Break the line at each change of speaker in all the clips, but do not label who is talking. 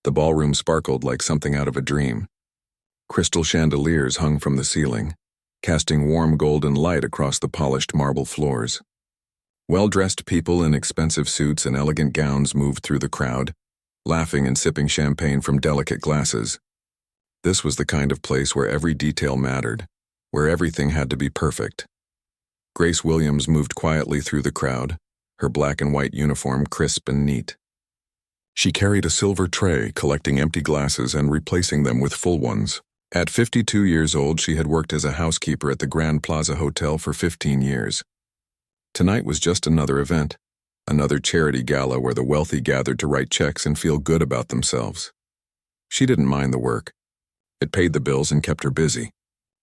The ballroom sparkled like something out of a dream. Crystal chandeliers hung from the ceiling, casting warm golden light across the polished marble floors. Well-dressed people in expensive suits and elegant gowns moved through the crowd, laughing and sipping champagne from delicate glasses. This was the kind of place where every detail mattered, where everything had to be perfect. Grace Williams moved quietly through the crowd, her black and white uniform crisp and neat. She carried a silver tray, collecting empty glasses and replacing them with full ones. At 52 years old, she had worked as a housekeeper at the Grand Plaza Hotel for 15 years. Tonight was just another event, another charity gala where the wealthy gathered to write checks and feel good about themselves. She didn't mind the work. It paid the bills and kept her busy.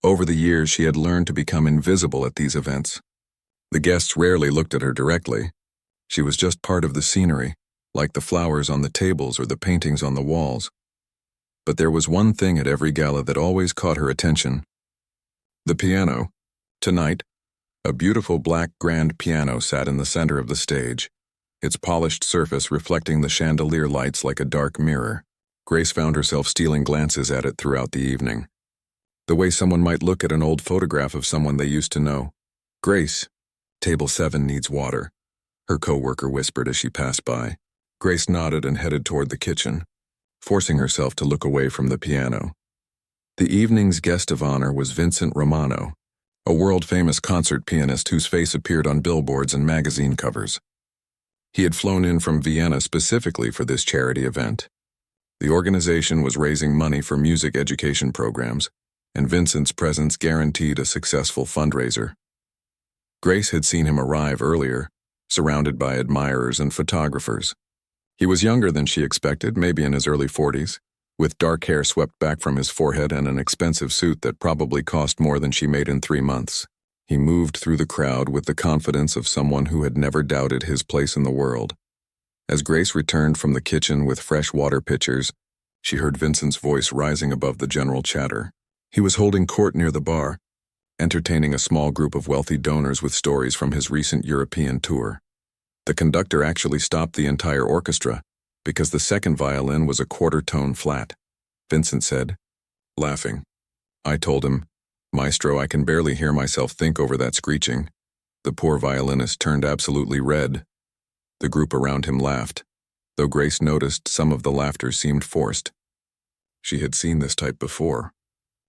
Over the years, she had learned to become invisible at these events. The guests rarely looked at her directly. She was just part of the scenery, like the flowers on the tables or the paintings on the walls. But there was one thing at every gala that always caught her attention. The piano. Tonight, a beautiful black grand piano sat in the center of the stage, its polished surface reflecting the chandelier lights like a dark mirror. Grace found herself stealing glances at it throughout the evening. The way someone might look at an old photograph of someone they used to know. "Grace, table 7 needs water," her co-worker whispered as she passed by. Grace nodded and headed toward the kitchen, forcing herself to look away from the piano. The evening's guest of honor was Vincent Romano, a world-famous concert pianist whose face appeared on billboards and magazine covers. He had flown in from Vienna specifically for this charity event. The organization was raising money for music education programs, and Vincent's presence guaranteed a successful fundraiser. Grace had seen him arrive earlier, surrounded by admirers and photographers. He was younger than she expected, maybe in his early 40s, with dark hair swept back from his forehead and an expensive suit that probably cost more than she made in 3 months. He moved through the crowd with the confidence of someone who had never doubted his place in the world. As Grace returned from the kitchen with fresh water pitchers, she heard Vincent's voice rising above the general chatter. He was holding court near the bar, entertaining a small group of wealthy donors with stories from his recent European tour. The conductor actually stopped the entire orchestra because the second violin was a quarter tone flat. Vincent said, laughing. I told him, "Maestro, I can barely hear myself think over that screeching." The poor violinist turned absolutely red. The group around him laughed, though Grace noticed some of the laughter seemed forced. She had seen this type before.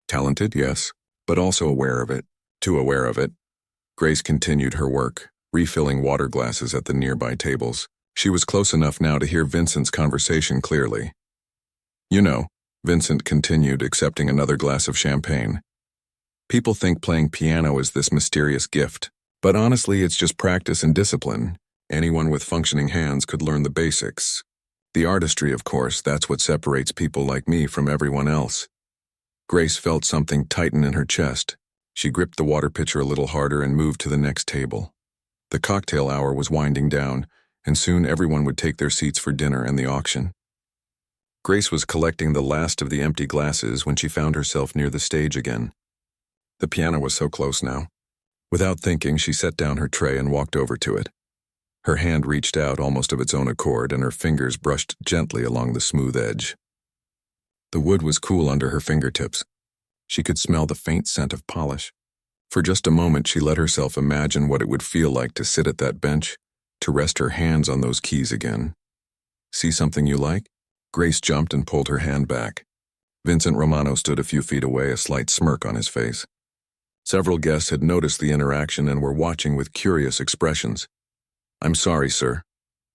Talented, yes, but also aware of it. Too aware of it. Grace continued her work, refilling water glasses at the nearby tables. She was close enough now to hear Vincent's conversation clearly. "You know," Vincent continued, accepting another glass of champagne. "People think playing piano is this mysterious gift, but honestly it's just practice and discipline. Anyone with functioning hands could learn the basics. The artistry, of course, that's what separates people like me from everyone else." Grace felt something tighten in her chest. She gripped the water pitcher a little harder and moved to the next table. The cocktail hour was winding down, and soon everyone would take their seats for dinner and the auction. Grace was collecting the last of the empty glasses when she found herself near the stage again. The piano was so close now. Without thinking, she set down her tray and walked over to it. Her hand reached out almost of its own accord, and her fingers brushed gently along the smooth edge. The wood was cool under her fingertips. She could smell the faint scent of polish. For just a moment, she let herself imagine what it would feel like to sit at that bench, to rest her hands on those keys again. "See something you like?" Grace jumped and pulled her hand back. Vincent Romano stood a few feet away, a slight smirk on his face. Several guests had noticed the interaction and were watching with curious expressions. "I'm sorry, sir,"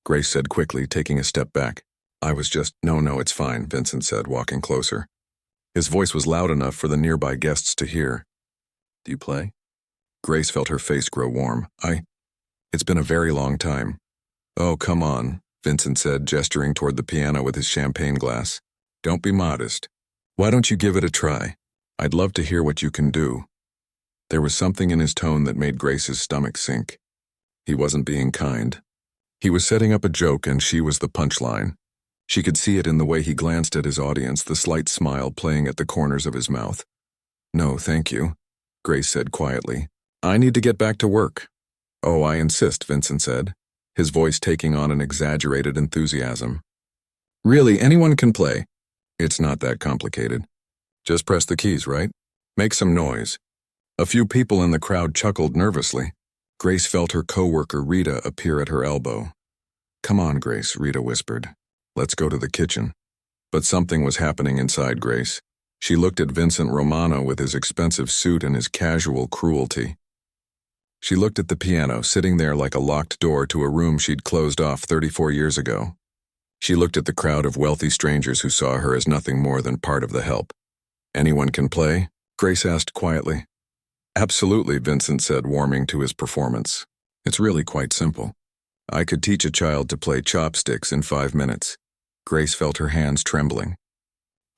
Grace said quickly, taking a step back. "I was just—" No, it's fine," Vincent said, walking closer. His voice was loud enough for the nearby guests to hear. "Do you play?" Grace felt her face grow warm. It's been a very long time." "Oh, come on," Vincent said, gesturing toward the piano with his champagne glass. "Don't be modest. Why don't you give it a try? I'd love to hear what you can do." There was something in his tone that made Grace's stomach sink. He wasn't being kind. He was setting up a joke, and she was the punchline. She could see it in the way he glanced at his audience, the slight smile playing at the corners of his mouth. "No, thank you," Grace said quietly. "I need to get back to work." "Oh, I insist," Vincent said, his voice taking on an exaggerated enthusiasm. Really, anyone can play. It's not that complicated. Just press the keys, right? Make some noise. A few people in the crowd chuckled nervously. Grace felt her coworker Rita appear at her elbow. Come on, Grace, Rita whispered. Let's go to the kitchen. But something was happening inside Grace. She looked at Vincent Romano with his expensive suit and his casual cruelty. She looked at the piano, sitting there like a locked door to a room she'd closed off 34 years ago. She looked at the crowd of wealthy strangers who saw her as nothing more than part of the help. Anyone can play? Grace asked quietly. Absolutely, Vincent said, warming to his performance. It's really quite simple. I could teach a child to play chopsticks in 5 minutes. Grace felt her hands trembling.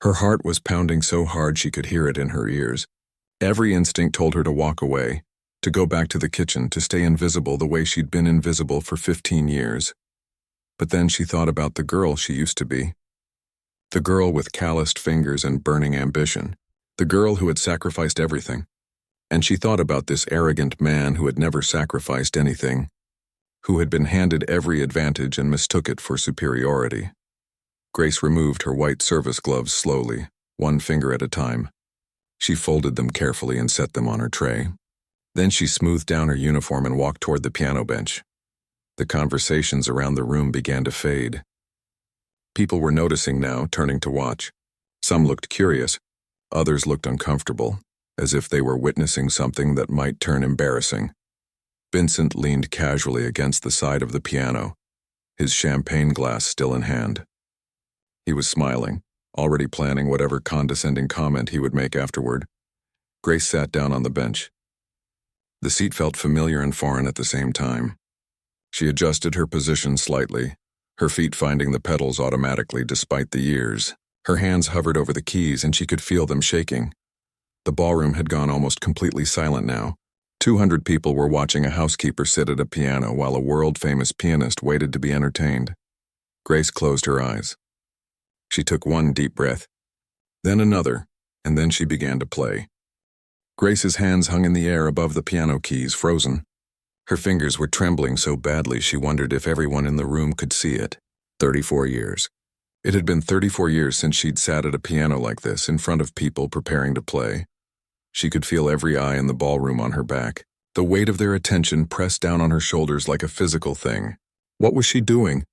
Her heart was pounding so hard she could hear it in her ears. Every instinct told her to walk away, to go back to the kitchen, to stay invisible the way she'd been invisible for 15 years. But then she thought about the girl she used to be. The girl with calloused fingers and burning ambition. The girl who had sacrificed everything. And she thought about this arrogant man who had never sacrificed anything, who had been handed every advantage and mistook it for superiority. Grace removed her white service gloves slowly, one finger at a time. She folded them carefully and set them on her tray. Then she smoothed down her uniform and walked toward the piano bench. The conversations around the room began to fade. People were noticing now, turning to watch. Some looked curious, others looked uncomfortable, as if they were witnessing something that might turn embarrassing. Vincent leaned casually against the side of the piano, his champagne glass still in hand. He was smiling, already planning whatever condescending comment he would make afterward. Grace sat down on the bench. The seat felt familiar and foreign at the same time. She adjusted her position slightly, her feet finding the pedals automatically despite the years. Her hands hovered over the keys and she could feel them shaking. The ballroom had gone almost completely silent now. 200 people were watching a housekeeper sit at a piano while a world-famous pianist waited to be entertained. Grace closed her eyes. She took one deep breath, then another, and then she began to play. Grace's hands hung in the air above the piano keys, frozen. Her fingers were trembling so badly she wondered if everyone in the room could see it. 34 years. It had been 34 years since she'd sat at a piano like this, in front of people preparing to play. She could feel every eye in the ballroom on her back, the weight of their attention pressed down on her shoulders like a physical thing. What was she doing?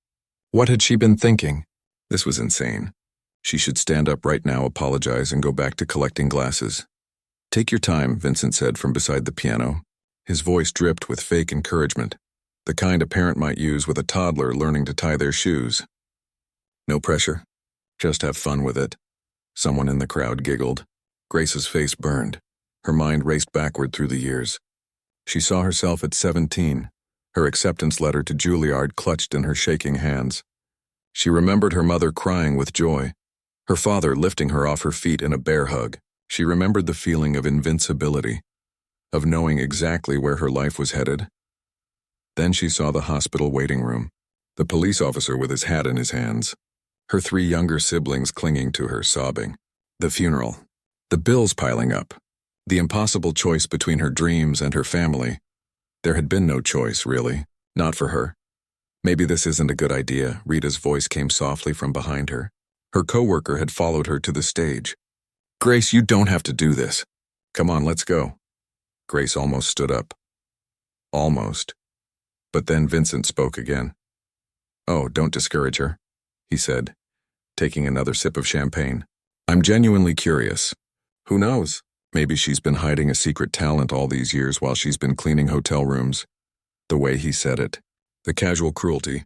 What had she been thinking? This was insane. She should stand up right now, apologize, and go back to collecting glasses. Take your time, Vincent said from beside the piano. His voice dripped with fake encouragement, the kind a parent might use with a toddler learning to tie their shoes. No pressure. Just have fun with it. Someone in the crowd giggled. Grace's face burned. Her mind raced backward through the years. She saw herself at 17, her acceptance letter to Juilliard clutched in her shaking hands. She remembered her mother crying with joy, her father lifting her off her feet in a bear hug. She remembered the feeling of invincibility, of knowing exactly where her life was headed. Then she saw the hospital waiting room, the police officer with his hat in his hands, her 3 younger siblings clinging to her, sobbing. The funeral, the bills piling up, the impossible choice between her dreams and her family. There had been no choice, really, not for her. Maybe this isn't a good idea, Rita's voice came softly from behind her. Her coworker had followed her to the stage. Grace, you don't have to do this. Come on, let's go. Grace almost stood up. Almost. But then Vincent spoke again. Oh, don't discourage her, he said, taking another sip of champagne. I'm genuinely curious. Who knows? Maybe she's been hiding a secret talent all these years while she's been cleaning hotel rooms. The way he said it, the casual cruelty,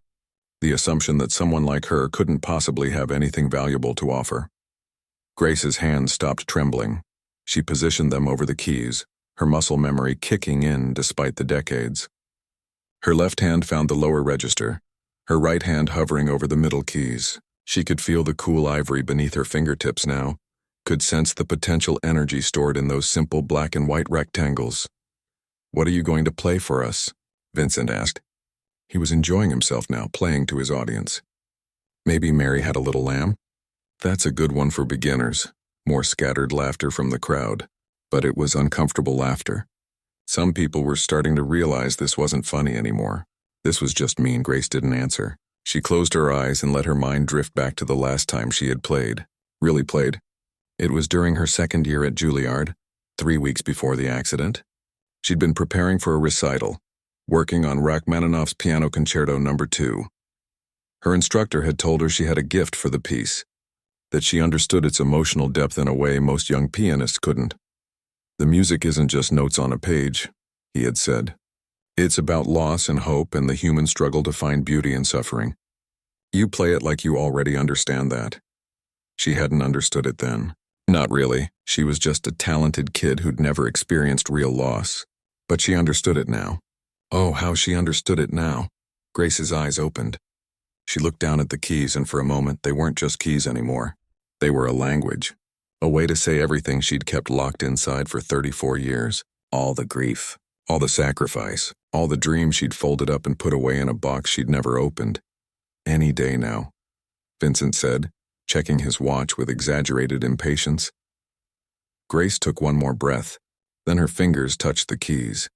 the assumption that someone like her couldn't possibly have anything valuable to offer. Grace's hands stopped trembling. She positioned them over the keys, her muscle memory kicking in despite the decades. Her left hand found the lower register, her right hand hovering over the middle keys. She could feel the cool ivory beneath her fingertips now, could sense the potential energy stored in those simple black and white rectangles. What are you going to play for us? Vincent asked. He was enjoying himself now, playing to his audience. Maybe Mary Had a Little Lamb? That's a good one for beginners. More scattered laughter from the crowd, but it was uncomfortable laughter. Some people were starting to realize this wasn't funny anymore. This was just mean. Grace didn't answer. She closed her eyes and let her mind drift back to the last time she had played. Really played. It was during her second year at Juilliard, 3 weeks before the accident. She'd been preparing for a recital, working on Rachmaninoff's Piano Concerto No. 2. Her instructor had told her she had a gift for the piece, that she understood its emotional depth in a way most young pianists couldn't. The music isn't just notes on a page, he had said. It's about loss and hope and the human struggle to find beauty in suffering. You play it like you already understand that. She hadn't understood it then. Not really. She was just a talented kid who'd never experienced real loss. But she understood it now. Oh, how she understood it now. Grace's eyes opened. She looked down at the keys, and for a moment they weren't just keys anymore. They were a language. A way to say everything she'd kept locked inside for 34 years. All the grief, all the sacrifice, all the dreams she'd folded up and put away in a box she'd never opened. Any day now, Vincent said, checking his watch with exaggerated impatience. Grace took one more breath, then her fingers touched the keys.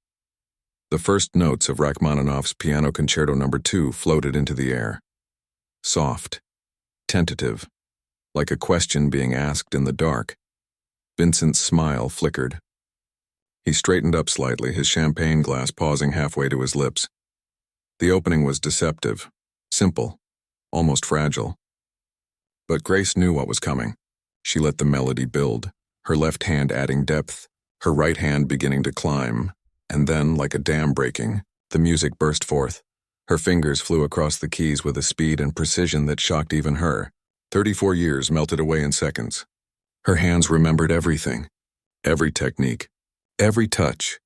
The first notes of Rachmaninoff's Piano Concerto No. 2 floated into the air. Soft, tentative, like a question being asked in the dark. Vincent's smile flickered. He straightened up slightly, his champagne glass pausing halfway to his lips. The opening was deceptive, simple, almost fragile. But Grace knew what was coming. She let the melody build, her left hand adding depth, her right hand beginning to climb, and then, like a dam breaking, the music burst forth. Her fingers flew across the keys with a speed and precision that shocked even her. 34 years melted away in seconds. Her hands remembered everything, every technique, every touch,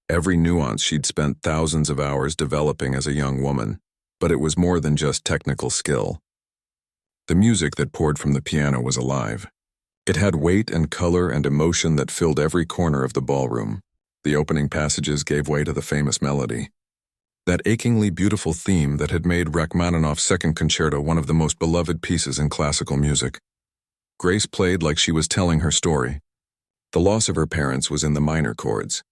every nuance she'd spent thousands of hours developing as a young woman. But it was more than just technical skill. The music that poured from the piano was alive. It had weight and color and emotion that filled every corner of the ballroom. The opening passages gave way to the famous melody. That achingly beautiful theme that had made Rachmaninoff's Second Concerto one of the most beloved pieces in classical music. Grace played like she was telling her story. The loss of her parents was in the minor chords.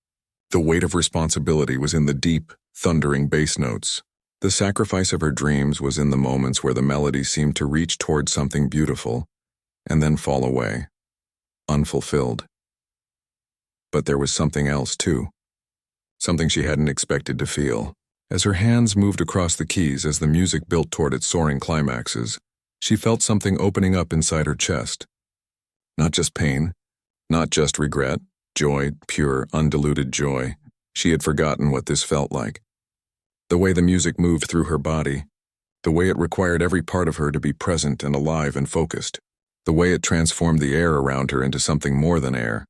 The weight of responsibility was in the deep, thundering bass notes. The sacrifice of her dreams was in the moments where the melody seemed to reach toward something beautiful and then fall away, unfulfilled. But there was something else, too. Something she hadn't expected to feel. As her hands moved across the keys as the music built toward its soaring climaxes, she felt something opening up inside her chest. Not just pain, not just regret, joy, pure, undiluted joy. She had forgotten what this felt like. The way the music moved through her body, the way it required every part of her to be present and alive and focused, the way it transformed the air around her into something more than air.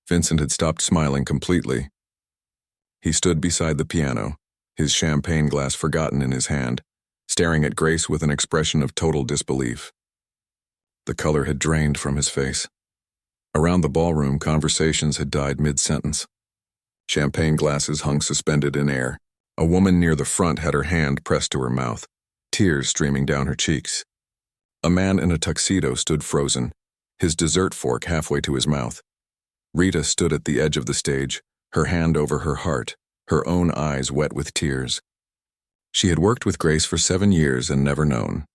Vincent had stopped smiling completely. He stood beside the piano, his champagne glass forgotten in his hand, staring at Grace with an expression of total disbelief. The color had drained from his face. Around the ballroom, conversations had died mid-sentence. Champagne glasses hung suspended in air. A woman near the front had her hand pressed to her mouth, tears streaming down her cheeks. A man in a tuxedo stood frozen, his dessert fork halfway to his mouth. Rita stood at the edge of the stage, her hand over her heart, her own eyes wet with tears. She had worked with Grace for 7 years and never known.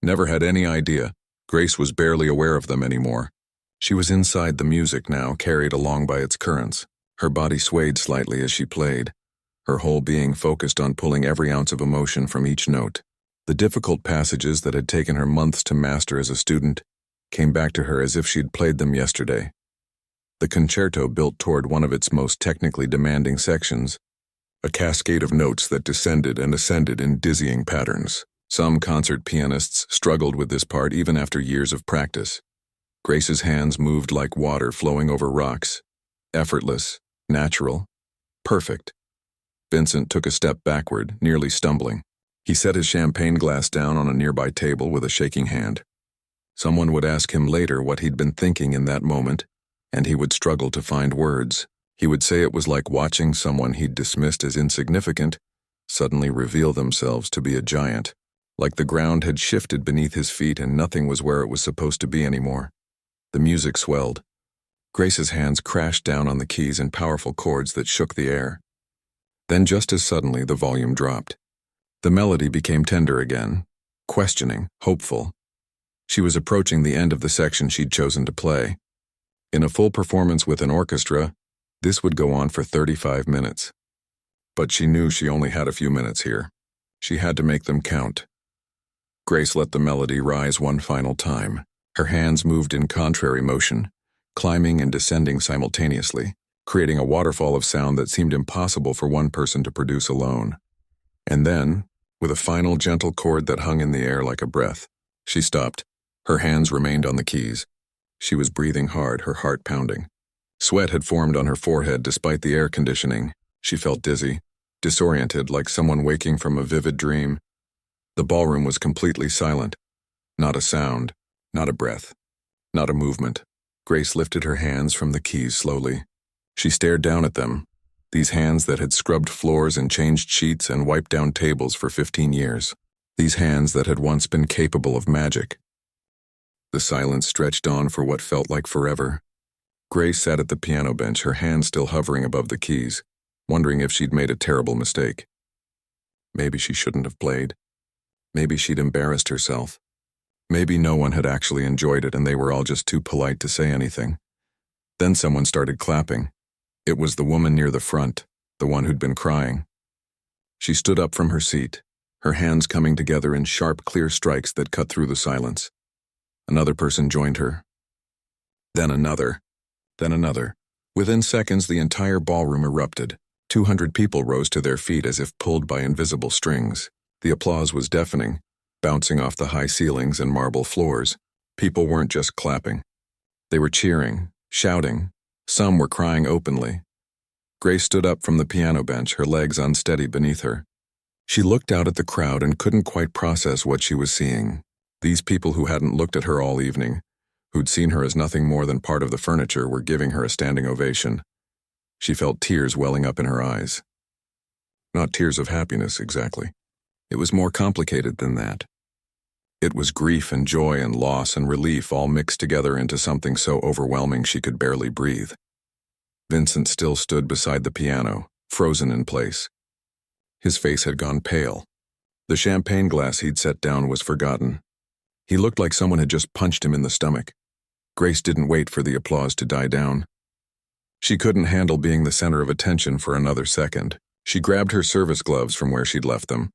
Never had any idea. Grace was barely aware of them anymore. She was inside the music now, carried along by its currents. Her body swayed slightly as she played, her whole being focused on pulling every ounce of emotion from each note. The difficult passages that had taken her months to master as a student came back to her as if she'd played them yesterday. The concerto built toward one of its most technically demanding sections, a cascade of notes that descended and ascended in dizzying patterns. Some concert pianists struggled with this part even after years of practice. Grace's hands moved like water flowing over rocks, effortless, natural, perfect. Vincent took a step backward, nearly stumbling. He set his champagne glass down on a nearby table with a shaking hand. Someone would ask him later what he'd been thinking in that moment, and he would struggle to find words. He would say it was like watching someone he'd dismissed as insignificant suddenly reveal themselves to be a giant, like the ground had shifted beneath his feet and nothing was where it was supposed to be anymore. The music swelled. Grace's hands crashed down on the keys in powerful chords that shook the air. Then just as suddenly the volume dropped. The melody became tender again, questioning, hopeful. She was approaching the end of the section she'd chosen to play. In a full performance with an orchestra, this would go on for 35 minutes. But she knew she only had a few minutes here. She had to make them count. Grace let the melody rise one final time. Her hands moved in contrary motion, climbing and descending simultaneously, creating a waterfall of sound that seemed impossible for one person to produce alone. And then, with a final gentle chord that hung in the air like a breath, she stopped. Her hands remained on the keys. She was breathing hard, her heart pounding. Sweat had formed on her forehead despite the air conditioning. She felt dizzy, disoriented, like someone waking from a vivid dream. The ballroom was completely silent. Not a sound, not a breath, not a movement. Grace lifted her hands from the keys slowly. She stared down at them, these hands that had scrubbed floors and changed sheets and wiped down tables for 15 years. These hands that had once been capable of magic. The silence stretched on for what felt like forever. Grace sat at the piano bench, her hands still hovering above the keys, wondering if she'd made a terrible mistake. Maybe she shouldn't have played. Maybe she'd embarrassed herself. Maybe no one had actually enjoyed it and they were all just too polite to say anything. Then someone started clapping. It was the woman near the front, the one who'd been crying. She stood up from her seat, her hands coming together in sharp, clear strikes that cut through the silence. Another person joined her. Then another. Then another. Within seconds, the entire ballroom erupted. 200 people rose to their feet as if pulled by invisible strings. The applause was deafening, bouncing off the high ceilings and marble floors. People weren't just clapping. They were cheering, shouting. Some were crying openly. Grace stood up from the piano bench, her legs unsteady beneath her. She looked out at the crowd and couldn't quite process what she was seeing. These people who hadn't looked at her all evening, who'd seen her as nothing more than part of the furniture, were giving her a standing ovation. She felt tears welling up in her eyes. Not tears of happiness, exactly. It was more complicated than that. It was grief and joy and loss and relief all mixed together into something so overwhelming she could barely breathe. Vincent still stood beside the piano, frozen in place. His face had gone pale. The champagne glass he'd set down was forgotten. He looked like someone had just punched him in the stomach. Grace didn't wait for the applause to die down. She couldn't handle being the center of attention for another second. She grabbed her service gloves from where she'd left them,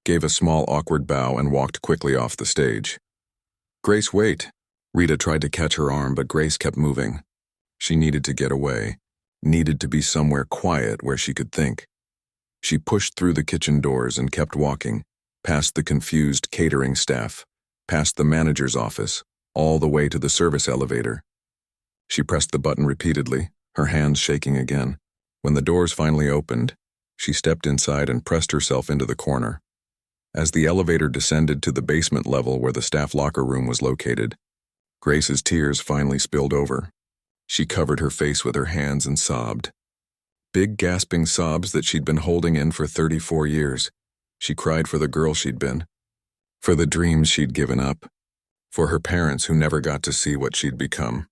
gave a small awkward bow and walked quickly off the stage. "Grace, wait." Rita tried to catch her arm, but Grace kept moving. She needed to get away, needed to be somewhere quiet where she could think. She pushed through the kitchen doors and kept walking, past the confused catering staff, past the manager's office, all the way to the service elevator. She pressed the button repeatedly, her hands shaking again. When the doors finally opened, she stepped inside and pressed herself into the corner. As the elevator descended to the basement level where the staff locker room was located, Grace's tears finally spilled over. She covered her face with her hands and sobbed. Big gasping sobs that she'd been holding in for 34 years. She cried for the girl she'd been, for the dreams she'd given up, for her parents who never got to see what she'd become,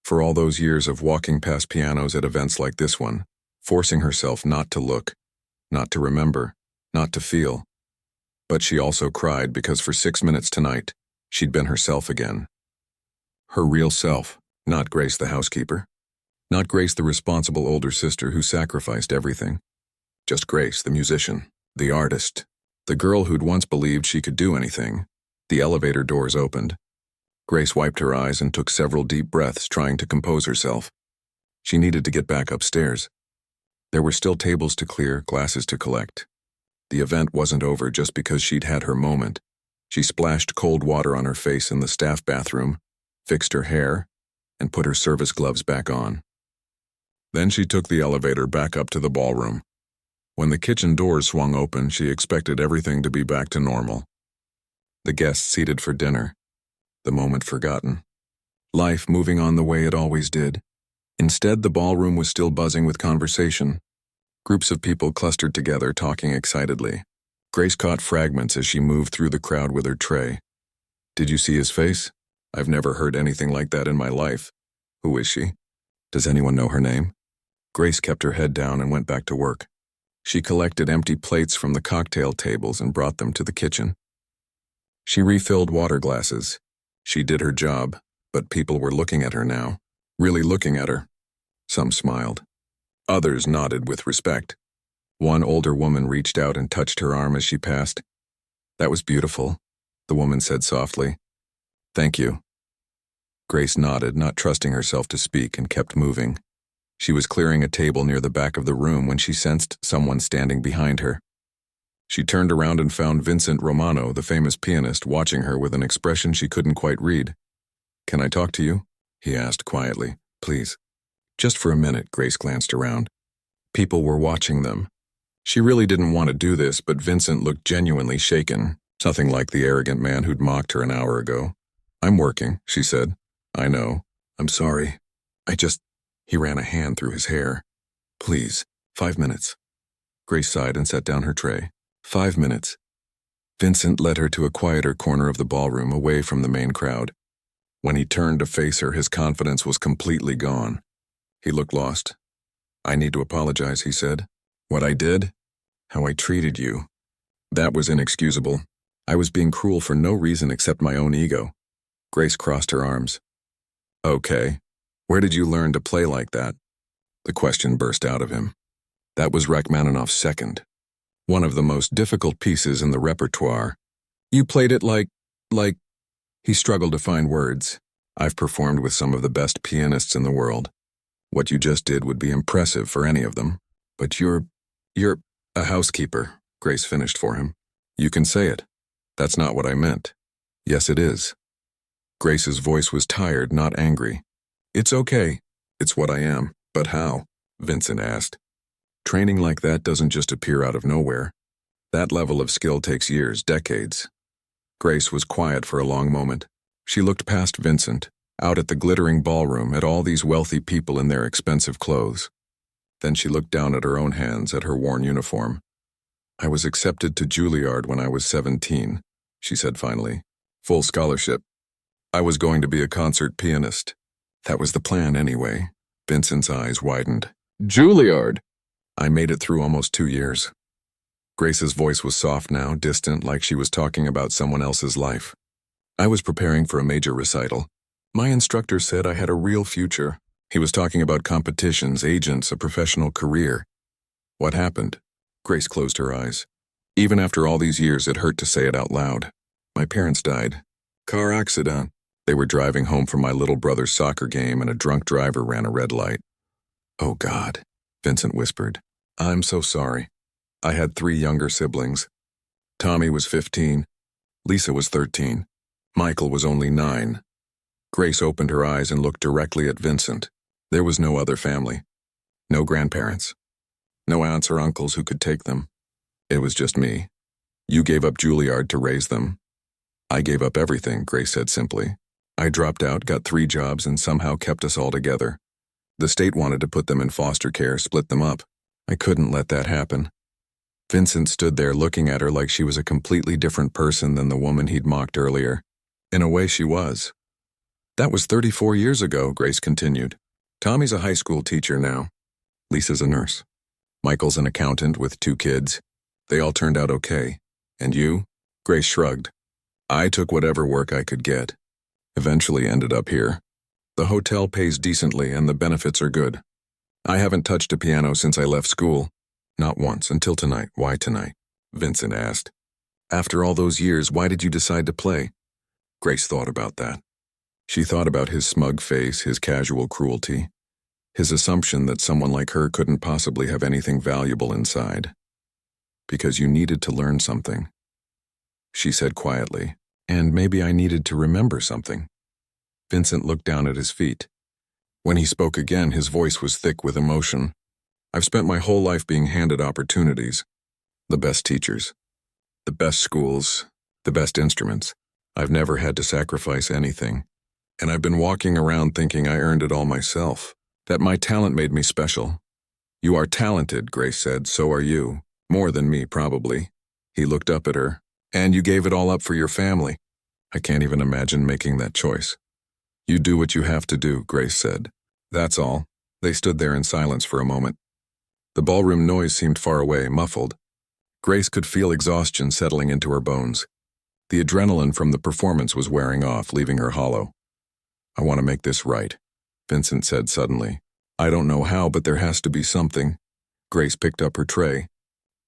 for all those years of walking past pianos at events like this one, forcing herself not to look, not to remember, not to feel. But she also cried because for 6 minutes tonight, she'd been herself again. Her real self, not Grace the housekeeper. Not Grace the responsible older sister who sacrificed everything. Just Grace, the musician, the artist, the girl who'd once believed she could do anything. The elevator doors opened. Grace wiped her eyes and took several deep breaths, trying to compose herself. She needed to get back upstairs. There were still tables to clear, glasses to collect. The event wasn't over just because she'd had her moment. She splashed cold water on her face in the staff bathroom, fixed her hair, and put her service gloves back on. Then she took the elevator back up to the ballroom. When the kitchen doors swung open, she expected everything to be back to normal. The guests seated for dinner. The moment forgotten. Life moving on the way it always did. Instead, the ballroom was still buzzing with conversation. Groups of people clustered together, talking excitedly. Grace caught fragments as she moved through the crowd with her tray. "Did you see his face? I've never heard anything like that in my life. Who is she? Does anyone know her name?" Grace kept her head down and went back to work. She collected empty plates from the cocktail tables and brought them to the kitchen. She refilled water glasses. She did her job, but people were looking at her now, really looking at her. Some smiled. Others nodded with respect. One older woman reached out and touched her arm as she passed. "That was beautiful," the woman said softly. "Thank you." Grace nodded, not trusting herself to speak, and kept moving. She was clearing a table near the back of the room when she sensed someone standing behind her. She turned around and found Vincent Romano, the famous pianist, watching her with an expression she couldn't quite read. "Can I talk to you?" he asked quietly. "Please." Just for a minute, Grace glanced around. People were watching them. She really didn't want to do this, but Vincent looked genuinely shaken, something like the arrogant man who'd mocked her an hour ago. "I'm working," she said. "I know. I'm sorry. He ran a hand through his hair. "Please, 5 minutes." Grace sighed and set down her tray. 5 minutes. Vincent led her to a quieter corner of the ballroom, away from the main crowd. When he turned to face her, his confidence was completely gone. He looked lost. "I need to apologize," he said. "What I did? How I treated you. That was inexcusable. I was being cruel for no reason except my own ego." Grace crossed her arms. "Okay. Where did you learn to play like that?" The question burst out of him. That was Rachmaninoff's second. One of the most difficult pieces in the repertoire. "You played it like... He struggled to find words. "I've performed with some of the best pianists in the world. What you just did would be impressive for any of them. But you're a housekeeper," Grace finished for him. "You can say it. That's not what I meant." "Yes, it is." Grace's voice was tired, not angry. "It's okay. It's what I am. But how?" Vincent asked. "Training like that doesn't just appear out of nowhere. That level of skill takes years, decades." Grace was quiet for a long moment. She looked past Vincent, out at the glittering ballroom, at all these wealthy people in their expensive clothes. Then she looked down at her own hands, at her worn uniform. "I was accepted to Juilliard when I was 17, she said finally. "Full scholarship. I was going to be a concert pianist. That was the plan anyway." Vincent's eyes widened. "Juilliard!" "I made it through almost 2 years." Grace's voice was soft now, distant, like she was talking about someone else's life. "I was preparing for a major recital. My instructor said I had a real future. He was talking about competitions, agents, a professional career." "What happened?" Grace closed her eyes. Even after all these years, it hurt to say it out loud. "My parents died. Car accident. They were driving home from my little brother's soccer game and a drunk driver ran a red light." "Oh God," Vincent whispered. "I'm so sorry. I had 3 younger siblings. Tommy was 15. Lisa was 13. Michael was only 9. Grace opened her eyes and looked directly at Vincent. There was no other family. No grandparents. No aunts or uncles who could take them. It was just me. You gave up Juilliard to raise them." "I gave up everything," Grace said simply. "I dropped out, got 3 jobs, and somehow kept us all together. The state wanted to put them in foster care, split them up. I couldn't let that happen." Vincent stood there looking at her like she was a completely different person than the woman he'd mocked earlier. In a way, she was. "That was 34 years ago," Grace continued. "Tommy's a high school teacher now. Lisa's a nurse. Michael's an accountant with 2 kids. They all turned out okay. And you?" Grace shrugged. "I took whatever work I could get. Eventually ended up here. The hotel pays decently and the benefits are good. I haven't touched a piano since I left school. Not once, until tonight." "Why tonight?" Vincent asked. "After all those years, why did you decide to play?" Grace thought about that. She thought about his smug face, his casual cruelty, his assumption that someone like her couldn't possibly have anything valuable inside. "Because you needed to learn something," she said quietly. "And maybe I needed to remember something." Vincent looked down at his feet. When he spoke again, his voice was thick with emotion. "I've spent my whole life being handed opportunities. The best teachers, the best schools, the best instruments. I've never had to sacrifice anything. And I've been walking around thinking I earned it all myself, that my talent made me special." "You are talented," Grace said. "So are you. More than me, probably." He looked up at her. "And you gave it all up for your family." "I can't even imagine making that choice." "You do what you have to do," Grace said. "That's all." They stood there in silence for a moment. The ballroom noise seemed far away, muffled. Grace could feel exhaustion settling into her bones. The adrenaline from the performance was wearing off, leaving her hollow. "I want to make this right," Vincent said suddenly. "I don't know how, but there has to be something." Grace picked up her tray.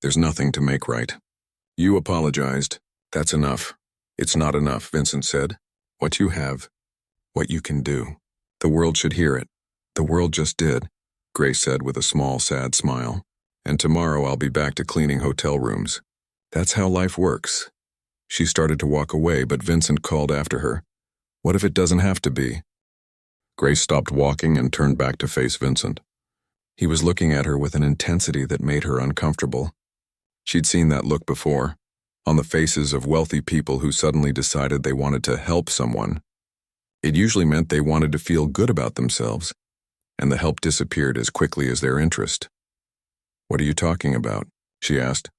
"There's nothing to make right." "You apologized. That's enough." "It's not enough," Vincent said. "What you have, what you can do. The world should hear it." "The world just did," Grace said with a small, sad smile. "And tomorrow I'll be back to cleaning hotel rooms. That's how life works." She started to walk away, but Vincent called after her. "What if it doesn't have to be?" Grace stopped walking and turned back to face Vincent. He was looking at her with an intensity that made her uncomfortable. She'd seen that look before, on the faces of wealthy people who suddenly decided they wanted to help someone. It usually meant they wanted to feel good about themselves, and the help disappeared as quickly as their interest. "What are you talking about?" she asked.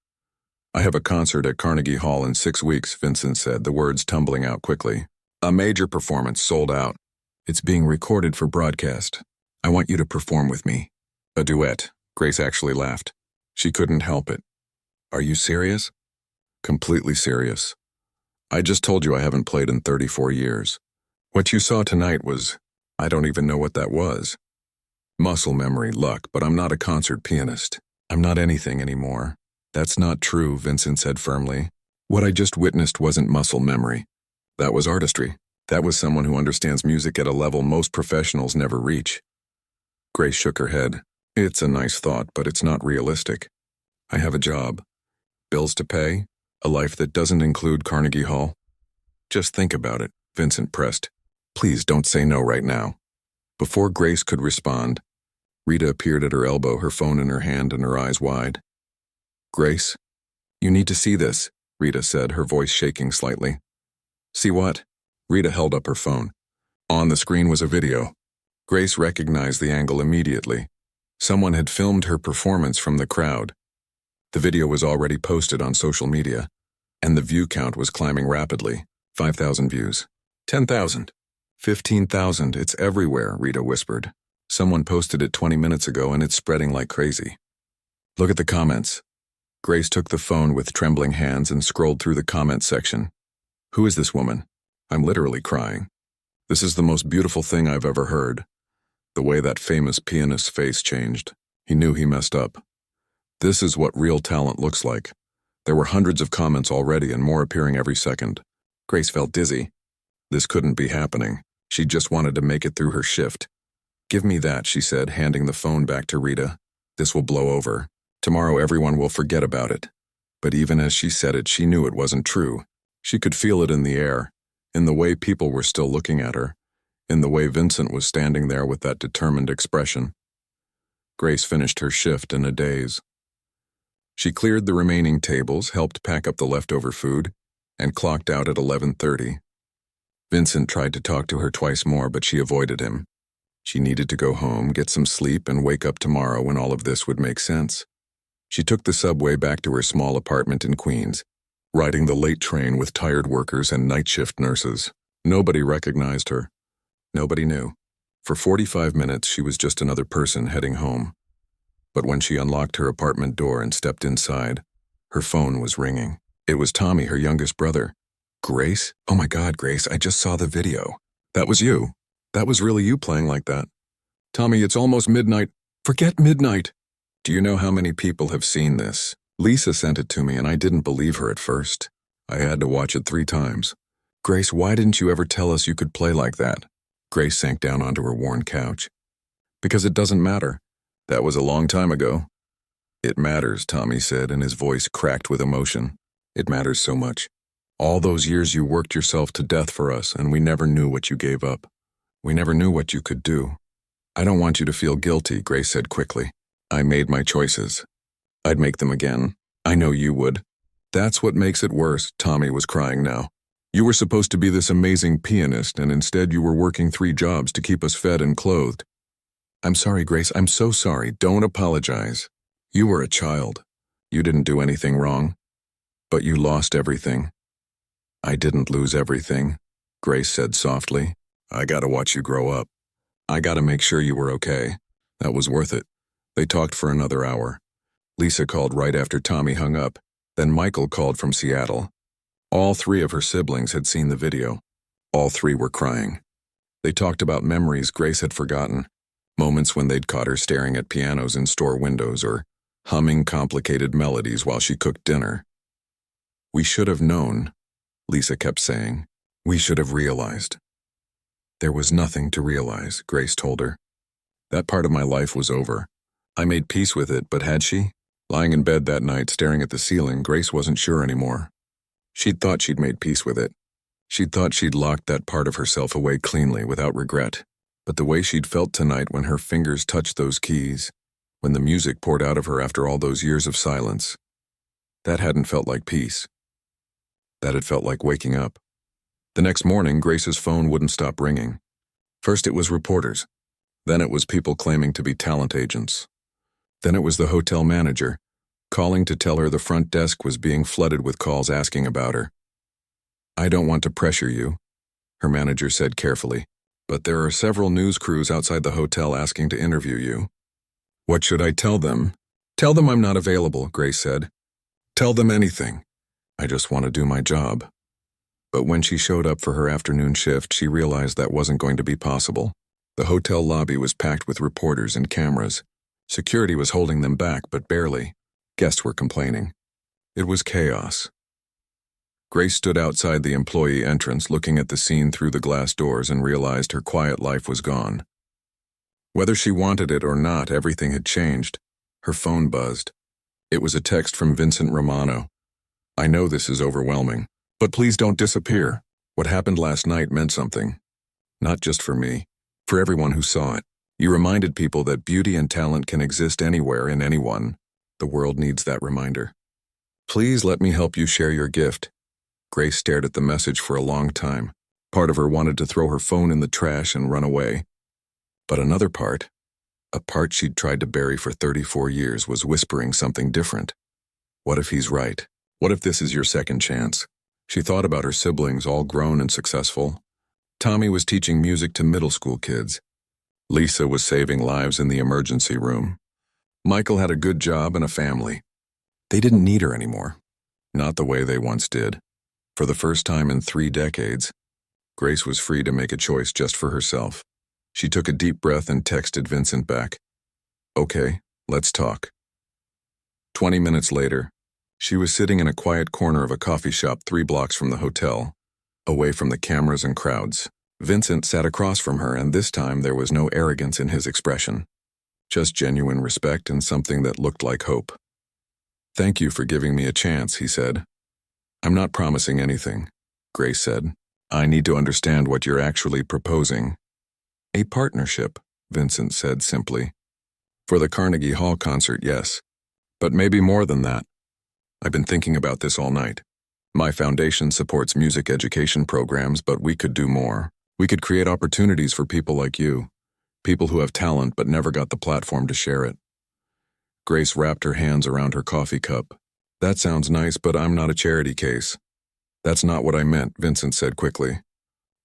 "I have a concert at Carnegie Hall in 6 weeks," Vincent said, the words tumbling out quickly. "A major performance, sold out. It's being recorded for broadcast. I want you to perform with me." "A duet." Grace actually laughed. She couldn't help it. "Are you serious?" "Completely serious. I just told you I haven't played in 34 years. What you saw tonight was, I don't even know what that was. Muscle memory, luck, but I'm not a concert pianist. I'm not anything anymore." "That's not true," Vincent said firmly. "What I just witnessed wasn't muscle memory. That was artistry. That was someone who understands music at a level most professionals never reach." Grace shook her head. "It's a nice thought, but it's not realistic. I have a job, bills to pay, a life that doesn't include Carnegie Hall." "Just think about it," Vincent pressed. "Please don't say no right now." Before Grace could respond, Rita appeared at her elbow, her phone in her hand and her eyes wide. "Grace, you need to see this," Rita said, her voice shaking slightly. "See what?" Rita held up her phone. On the screen was a video. Grace recognized the angle immediately. Someone had filmed her performance from the crowd. The video was already posted on social media, and the view count was climbing rapidly. 5,000 views. 10,000. 15,000. "It's everywhere," Rita whispered. "Someone posted it 20 minutes ago and it's spreading like crazy. Look at the comments." Grace took the phone with trembling hands and scrolled through the comment section. "Who is this woman? I'm literally crying. This is the most beautiful thing I've ever heard." The way that famous pianist's face changed. He knew he messed up. This is what real talent looks like. There were hundreds of comments already and more appearing every second. Grace felt dizzy. This couldn't be happening. She just wanted to make it through her shift. "Give me that," she said, handing the phone back to Rita. "This will blow over. Tomorrow everyone will forget about it." But even as she said it, she knew it wasn't true. She could feel it in the air, in the way people were still looking at her, in the way Vincent was standing there with that determined expression. Grace finished her shift in a daze. She cleared the remaining tables, helped pack up the leftover food, and clocked out at 11:30. Vincent tried to talk to her twice more, but she avoided him. She needed to go home, get some sleep, and wake up tomorrow when all of this would make sense. She took the subway back to her small apartment in Queens, riding the late train with tired workers and night shift nurses. Nobody recognized her. Nobody knew. For 45 minutes, she was just another person heading home. But when she unlocked her apartment door and stepped inside, her phone was ringing. It was Tommy, her youngest brother. "Grace? Oh my God, Grace, I just saw the video. That was you. That was really you playing like that." "Tommy, it's almost midnight." "Forget midnight. Do you know how many people have seen this? Lisa sent it to me and I didn't believe her at first. I had to watch it 3 times. Grace, why didn't you ever tell us you could play like that?" Grace sank down onto her worn couch. "Because it doesn't matter. That was a long time ago." "It matters," Tommy said, and his voice cracked with emotion. "It matters so much. All those years you worked yourself to death for us, and we never knew what you gave up. We never knew what you could do." "I don't want you to feel guilty," Grace said quickly. "I made my choices. I'd make them again. I know you would." "That's what makes it worse," Tommy was crying now. "You were supposed to be this amazing pianist, and instead you were working 3 jobs to keep us fed and clothed." "I'm sorry, Grace. I'm so sorry. Don't apologize. You were a child. You didn't do anything wrong. But you lost everything." "I didn't lose everything," Grace said softly. "I gotta watch you grow up. I gotta make sure you were okay." That was worth it. They talked for another hour. Lisa called right after Tommy hung up. Then Michael called from Seattle. All three of her siblings had seen the video. All three were crying. They talked about memories Grace had forgotten, moments when they'd caught her staring at pianos in store windows or humming complicated melodies while she cooked dinner. "We should have known," Lisa kept saying. "We should have realized." There was nothing to realize, Grace told her. That part of my life was over. I made peace with it, but had she? Lying in bed that night, staring at the ceiling, Grace wasn't sure anymore. She'd thought she'd made peace with it. She'd thought she'd locked that part of herself away cleanly, without regret. But the way she'd felt tonight when her fingers touched those keys, when the music poured out of her after all those years of silence, that hadn't felt like peace. That had felt like waking up. The next morning, Grace's phone wouldn't stop ringing. First it was reporters. Then it was people claiming to be talent agents. Then it was the hotel manager, calling to tell her the front desk was being flooded with calls asking about her. "I don't want to pressure you," her manager said carefully, "but there are several news crews outside the hotel asking to interview you." "What should I tell them?" "Tell them I'm not available," Grace said. "Tell them anything. I just want to do my job." But when she showed up for her afternoon shift, she realized that wasn't going to be possible. The hotel lobby was packed with reporters and cameras. Security was holding them back, but barely. Guests were complaining. It was chaos. Grace stood outside the employee entrance, looking at the scene through the glass doors, and realized her quiet life was gone. Whether she wanted it or not, everything had changed. Her phone buzzed. It was a text from Vincent Romano. "I know this is overwhelming, but please don't disappear. What happened last night meant something. Not just for me, for everyone who saw it. You reminded people that beauty and talent can exist anywhere in anyone. The world needs that reminder. Please let me help you share your gift." Grace stared at the message for a long time. Part of her wanted to throw her phone in the trash and run away. But another part, a part she'd tried to bury for 34 years, was whispering something different. What if he's right? What if this is your second chance? She thought about her siblings, all grown and successful. Tommy was teaching music to middle school kids. Lisa was saving lives in the emergency room. Michael had a good job and a family. They didn't need her anymore. Not the way they once did. For the first time in 3 decades, Grace was free to make a choice just for herself. She took a deep breath and texted Vincent back. "Okay, let's talk." 20 minutes later, she was sitting in a quiet corner of a coffee shop 3 blocks from the hotel, away from the cameras and crowds. Vincent sat across from her, and this time there was no arrogance in his expression. Just genuine respect and something that looked like hope. "Thank you for giving me a chance," he said. "I'm not promising anything," Grace said. "I need to understand what you're actually proposing." "A partnership," Vincent said simply. "For the Carnegie Hall concert, yes. But maybe more than that. I've been thinking about this all night. My foundation supports music education programs, but we could do more. We could create opportunities for people like you, people who have talent but never got the platform to share it." Grace wrapped her hands around her coffee cup. "That sounds nice, but I'm not a charity case." "That's not what I meant," Vincent said quickly.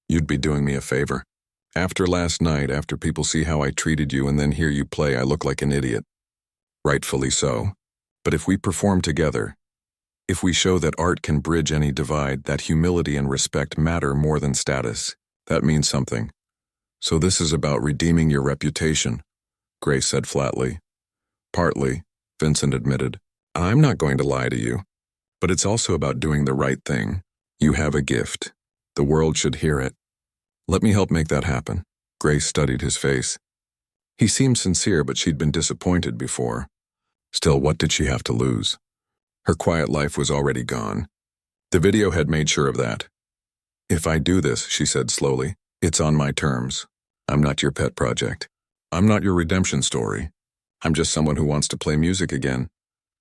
"You'd be doing me a favor. After last night, after people see how I treated you and then hear you play, I look like an idiot. Rightfully so. But if we perform together, if we show that art can bridge any divide, that humility and respect matter more than status, that means something. So this is about redeeming your reputation," Grace said flatly. "Partly," Vincent admitted. "I'm not going to lie to you. But it's also about doing the right thing. You have a gift. The world should hear it. Let me help make that happen." Grace studied his face. He seemed sincere, but she'd been disappointed before. Still, what did she have to lose? Her quiet life was already gone. The video had made sure of that. "If I do this," she said slowly, "it's on my terms. I'm not your pet project. I'm not your redemption story. I'm just someone who wants to play music again."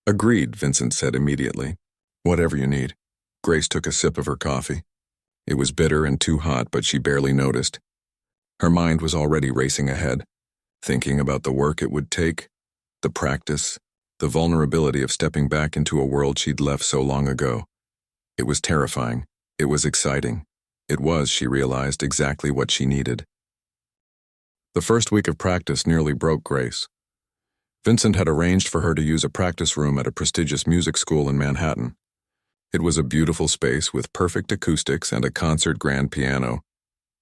"Agreed," Vincent said immediately. "Whatever you need." Grace took a sip of her coffee. It was bitter and too hot, but she barely noticed. Her mind was already racing ahead, thinking about the work it would take, the practice, the vulnerability of stepping back into a world she'd left so long ago. It was terrifying. It was exciting. It was, she realized, exactly what she needed. The first week of practice nearly broke Grace. Vincent had arranged for her to use a practice room at a prestigious music school in Manhattan. It was a beautiful space with perfect acoustics and a concert grand piano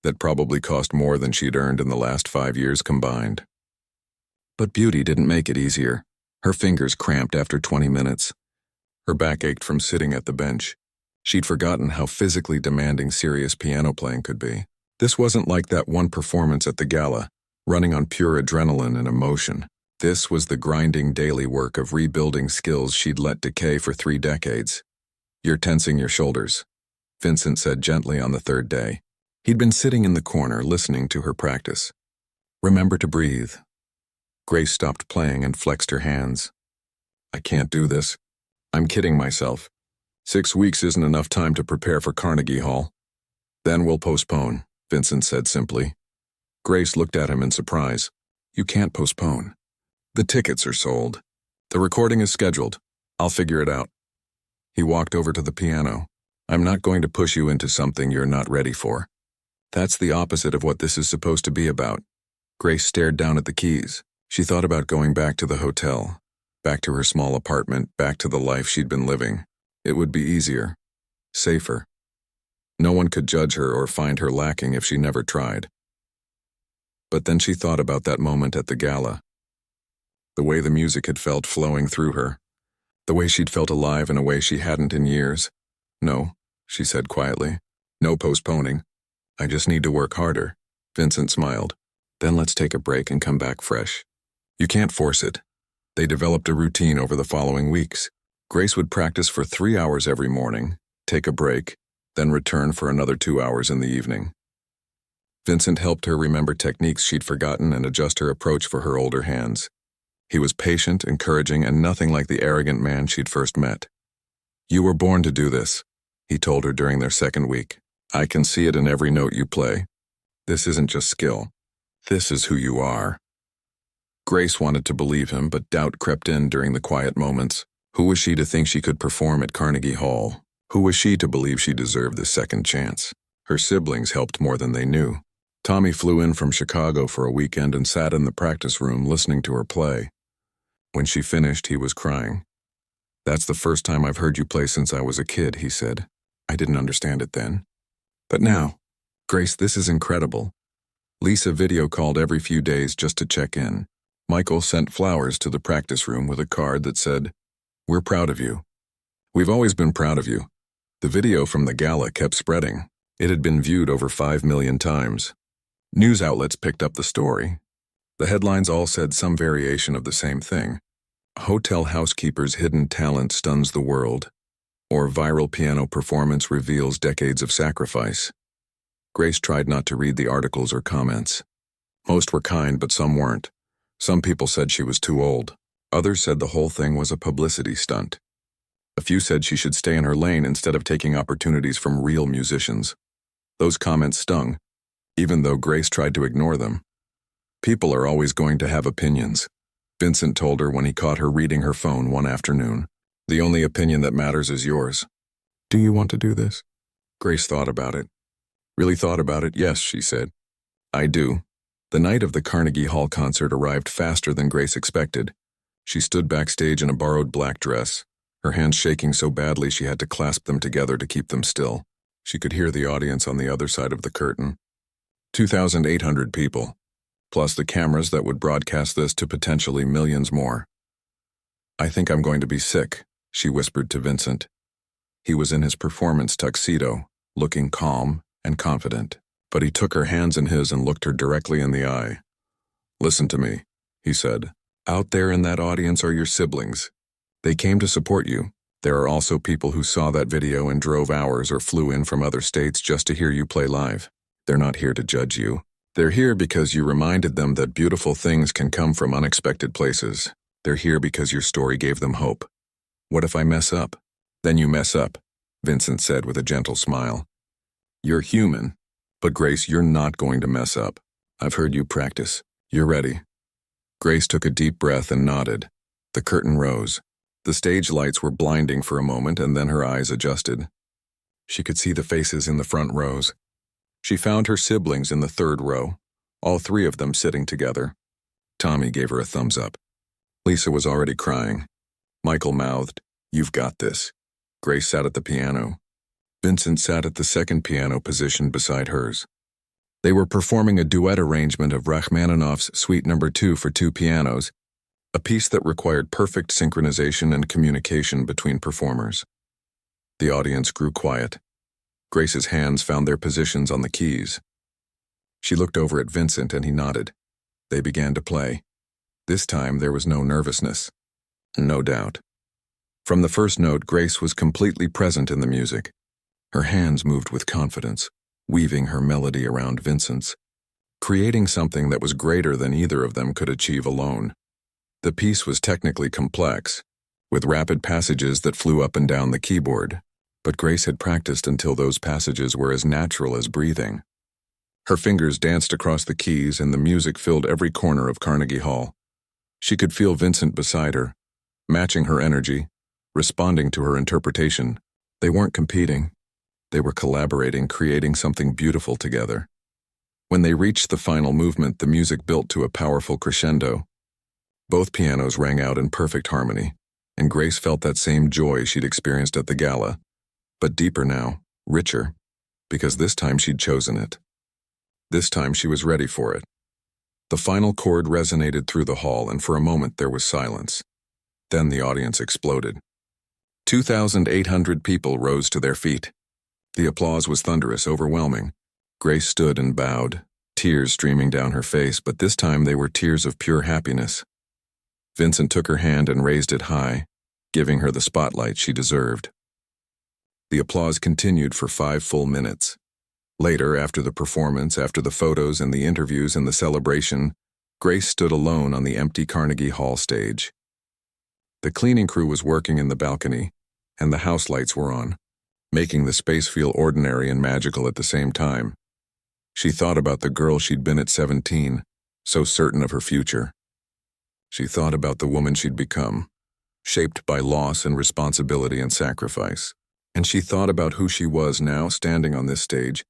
that probably cost more than she'd earned in the last 5 years combined. But beauty didn't make it easier. Her fingers cramped after 20 minutes. Her back ached from sitting at the bench. She'd forgotten how physically demanding serious piano playing could be. This wasn't like that one performance at the gala, running on pure adrenaline and emotion. This was the grinding daily work of rebuilding skills she'd let decay for 3 decades. "You're tensing your shoulders," Vincent said gently on the 3rd day. He'd been sitting in the corner listening to her practice. "Remember to breathe." Grace stopped playing and flexed her hands. "I can't do this. I'm kidding myself. 6 weeks isn't enough time to prepare for Carnegie Hall." "Then we'll postpone," Vincent said simply. Grace looked at him in surprise. "You can't postpone. The tickets are sold. The recording is scheduled. I'll figure it out." He walked over to the piano. "I'm not going to push you into something you're not ready for. That's the opposite of what this is supposed to be about." Grace stared down at the keys. She thought about going back to the hotel, back to her small apartment, back to the life she'd been living. It would be easier, safer. No one could judge her or find her lacking if she never tried. But then she thought about that moment at the gala. The way the music had felt flowing through her. The way she'd felt alive in a way she hadn't in years. "No," she said quietly. "No postponing. I just need to work harder." Vincent smiled. "Then let's take a break and come back fresh." "You can't force it." They developed a routine over the following weeks. Grace would practice for 3 hours every morning, take a break, then return for another 2 hours in the evening. Vincent helped her remember techniques she'd forgotten and adjust her approach for her older hands. He was patient, encouraging, and nothing like the arrogant man she'd first met. "You were born to do this," he told her during their 2nd week. "I can see it in every note you play. This isn't just skill. This is who you are." Grace wanted to believe him, but doubt crept in during the quiet moments. Who was she to think she could perform at Carnegie Hall? Who was she to believe she deserved this second chance? Her siblings helped more than they knew. Tommy flew in from Chicago for a weekend and sat in the practice room listening to her play. When she finished, he was crying. "That's the first time I've heard you play since I was a kid," he said. "I didn't understand it then. But now, Grace, this is incredible." Lisa video called every few days just to check in. Michael sent flowers to the practice room with a card that said, "We're proud of you. We've always been proud of you." The video from the gala kept spreading. It had been viewed over 5 million times. News outlets picked up the story. The headlines all said some variation of the same thing. "Hotel housekeeper's hidden talent stuns the world," or "viral piano performance reveals decades of sacrifice." Grace tried not to read the articles or comments. Most were kind, but some weren't. Some people said she was too old. Others said the whole thing was a publicity stunt. A few said she should stay in her lane instead of taking opportunities from real musicians. Those comments stung, even though Grace tried to ignore them. People are always going to have opinions, Vincent told her when he caught her reading her phone one afternoon. "The only opinion that matters is yours." "Do you want to do this?" Grace thought about it. "Really thought about it, yes," she said. "I do." The night of the Carnegie Hall concert arrived faster than Grace expected. She stood backstage in a borrowed black dress, her hands shaking so badly she had to clasp them together to keep them still. She could hear the audience on the other side of the curtain. 2,800 people, plus the cameras that would broadcast this to potentially millions more. "I think I'm going to be sick," she whispered to Vincent. He was in his performance tuxedo, looking calm and confident, but he took her hands in his and looked her directly in the eye. "Listen to me," he said. "Out there in that audience are your siblings. They came to support you. There are also people who saw that video and drove hours or flew in from other states just to hear you play live. They're not here to judge you. They're here because you reminded them that beautiful things can come from unexpected places. They're here because your story gave them hope. What if I mess up?" "Then you mess up," Vincent said with a gentle smile. "You're human. But Grace, you're not going to mess up. I've heard you practice. You're ready." Grace took a deep breath and nodded. The curtain rose. The stage lights were blinding for a moment, and then her eyes adjusted. She could see the faces in the front rows. She found her siblings in the 3rd row, all 3 of them sitting together. Tommy gave her a thumbs up. Lisa was already crying. Michael mouthed, "You've got this." Grace sat at the piano. Vincent sat at the second piano positioned beside hers. They were performing a duet arrangement of Rachmaninoff's Suite No. 2 for two pianos, a piece that required perfect synchronization and communication between performers. The audience grew quiet. Grace's hands found their positions on the keys. She looked over at Vincent and he nodded. They began to play. This time there was no nervousness. No doubt. From the first note, Grace was completely present in the music. Her hands moved with confidence, weaving her melody around Vincent's, creating something that was greater than either of them could achieve alone. The piece was technically complex, with rapid passages that flew up and down the keyboard, but Grace had practiced until those passages were as natural as breathing. Her fingers danced across the keys and the music filled every corner of Carnegie Hall. She could feel Vincent beside her, matching her energy, responding to her interpretation. They weren't competing. They were collaborating, creating something beautiful together. When they reached the final movement, the music built to a powerful crescendo. Both pianos rang out in perfect harmony, and Grace felt that same joy she'd experienced at the gala, but deeper now, richer, because this time she'd chosen it. This time she was ready for it. The final chord resonated through the hall, and for a moment there was silence. Then the audience exploded. 2,800 people rose to their feet. The applause was thunderous, overwhelming. Grace stood and bowed, tears streaming down her face, but this time they were tears of pure happiness. Vincent took her hand and raised it high, giving her the spotlight she deserved. The applause continued for 5 full minutes. Later, after the performance, after the photos and the interviews and the celebration, Grace stood alone on the empty Carnegie Hall stage. The cleaning crew was working in the balcony, and the house lights were on, making the space feel ordinary and magical at the same time. She thought about the girl she'd been at 17, so certain of her future. She thought about the woman she'd become, shaped by loss and responsibility and sacrifice. And she thought about who she was now, standing on this stage,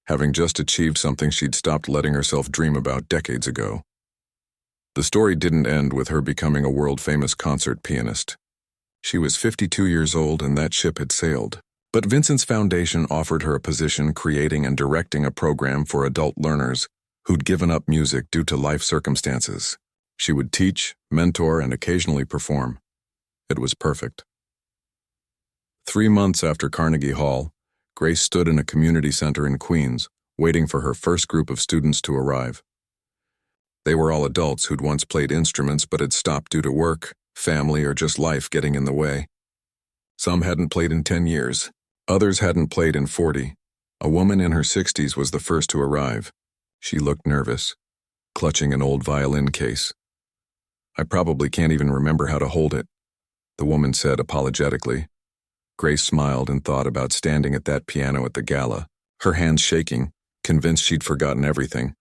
having just achieved something she'd stopped letting herself dream about decades ago. The story didn't end with her becoming a world-famous concert pianist. She was 52 years old and that ship had sailed. But Vincent's foundation offered her a position creating and directing a program for adult learners who'd given up music due to life circumstances. She would teach, mentor, and occasionally perform. It was perfect. 3 months after Carnegie Hall, Grace stood in a community center in Queens, waiting for her first group of students to arrive. They were all adults who'd once played instruments but had stopped due to work, family, or just life getting in the way. Some hadn't played in 10 years. Others hadn't played in 40. A woman in her 60s was the first to arrive. She looked nervous, clutching an old violin case. "I probably can't even remember how to hold it," the woman said apologetically. Grace smiled and thought about standing at that piano at the gala, her hands shaking, convinced she'd forgotten everything.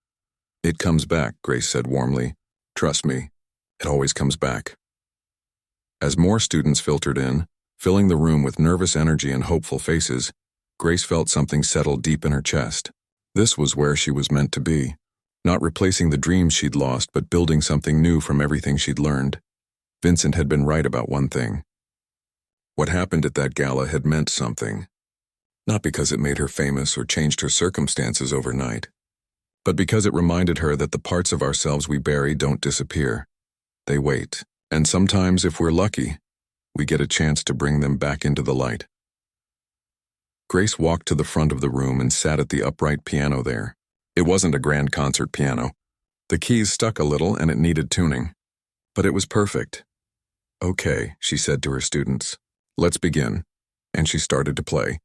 "It comes back," Grace said warmly. "Trust me, it always comes back." As more students filtered in, filling the room with nervous energy and hopeful faces, Grace felt something settle deep in her chest. This was where she was meant to be, not replacing the dreams she'd lost, but building something new from everything she'd learned. Vincent had been right about one thing. What happened at that gala had meant something, not because it made her famous or changed her circumstances overnight, but because it reminded her that the parts of ourselves we bury don't disappear. They wait, and sometimes, if we're lucky, we get a chance to bring them back into the light. Grace walked to the front of the room and sat at the upright piano there. It wasn't a grand concert piano. The keys stuck a little and it needed tuning. But it was perfect. "Okay," she said to her students. "Let's begin." And she started to play.